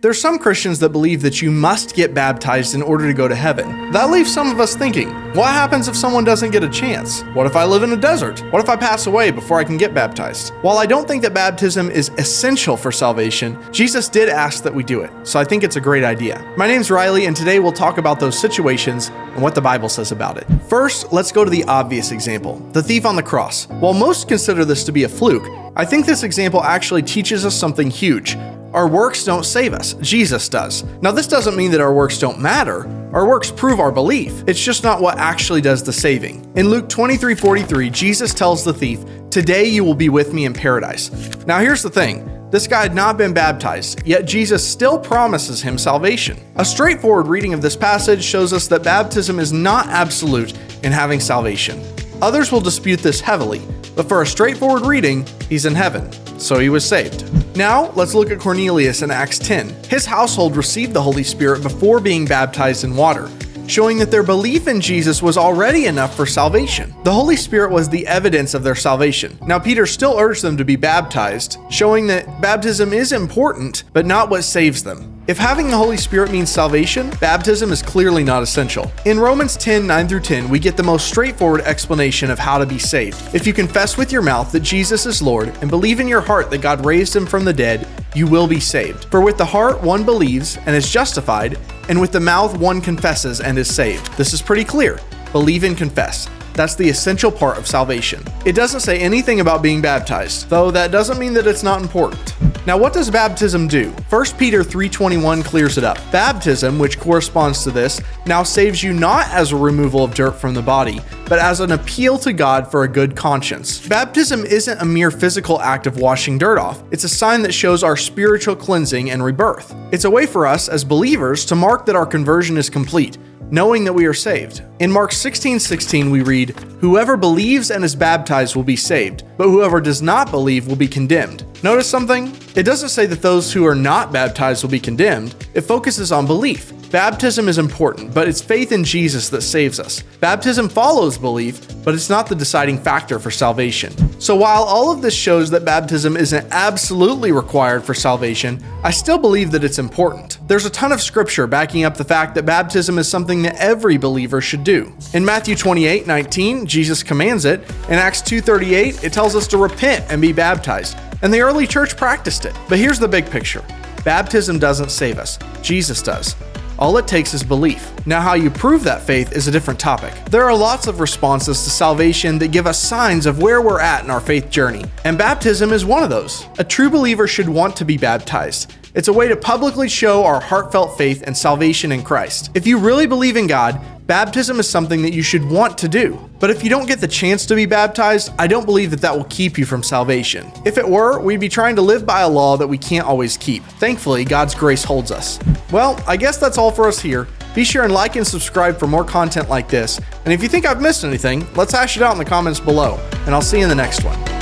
There's some Christians that believe that you must get baptized in order to go to heaven. That leaves some of us thinking, what happens if someone doesn't get a chance? What if I live in a desert? What if I pass away before I can get baptized? While I don't think that baptism is essential for salvation, Jesus did ask that we do it, so I think it's a great idea. My name's Rylee, and today we'll talk about those situations and what the Bible says about it. First, let's go to the obvious example, the thief on the cross. While most consider this to be a fluke, I think this example actually teaches us something huge. Our works don't save us, Jesus does. Now, this doesn't mean that our works don't matter. Our works prove our belief. It's just not what actually does the saving. In Luke 23:43, Jesus tells the thief, "Today you will be with me in paradise." Now, here's the thing. This guy had not been baptized, yet Jesus still promises him salvation. A straightforward reading of this passage shows us that baptism is not absolute in having salvation. Others will dispute this heavily, but for a straightforward reading, he's in heaven, so he was saved. Now, let's look at Cornelius in Acts 10. His household received the Holy Spirit before being baptized in water, showing that their belief in Jesus was already enough for salvation. The Holy Spirit was the evidence of their salvation. Now, Peter still urged them to be baptized, showing that baptism is important, but not what saves them. If having the Holy Spirit means salvation, baptism is clearly not essential. In Romans 10:9-10, we get the most straightforward explanation of how to be saved. If you confess with your mouth that Jesus is Lord and believe in your heart that God raised him from the dead, you will be saved. For with the heart one believes and is justified, and with the mouth one confesses and is saved. This is pretty clear. Believe and confess. That's the essential part of salvation. It doesn't say anything about being baptized, though that doesn't mean that it's not important. Now, what does baptism do? 1 Peter 3:21 clears it up. Baptism, which corresponds to this, now saves you not as a removal of dirt from the body, but as an appeal to God for a good conscience. Baptism isn't a mere physical act of washing dirt off. It's a sign that shows our spiritual cleansing and rebirth. It's a way for us as believers to mark that our conversion is complete, knowing that we are saved. In Mark 16:16 we read, "Whoever believes and is baptized will be saved, but whoever does not believe will be condemned." Notice something? It doesn't say that those who are not baptized will be condemned. It focuses on belief. Baptism is important, but it's faith in Jesus that saves us. Baptism follows belief, but it's not the deciding factor for salvation. So while all of this shows that baptism isn't absolutely required for salvation, I still believe that it's important. There's a ton of scripture backing up the fact that baptism is something that every believer should do. In Matthew 28:19, Jesus commands it. In Acts 2:38, it tells us to repent and be baptized. And the early church practiced it. But here's the big picture. Baptism doesn't save us. Jesus does. All it takes is belief. Now, how you prove that faith is a different topic. There are lots of responses to salvation that give us signs of where we're at in our faith journey, and baptism is one of those. A true believer should want to be baptized. It's a way to publicly show our heartfelt faith and salvation in Christ. If you really believe in God, baptism is something that you should want to do. But if you don't get the chance to be baptized, I don't believe that that will keep you from salvation. If it were, we'd be trying to live by a law that we can't always keep. Thankfully, God's grace holds us. Well, I guess that's all for us here. Be sure and like and subscribe for more content like this. And if you think I've missed anything, let's hash it out in the comments below. And I'll see you in the next one.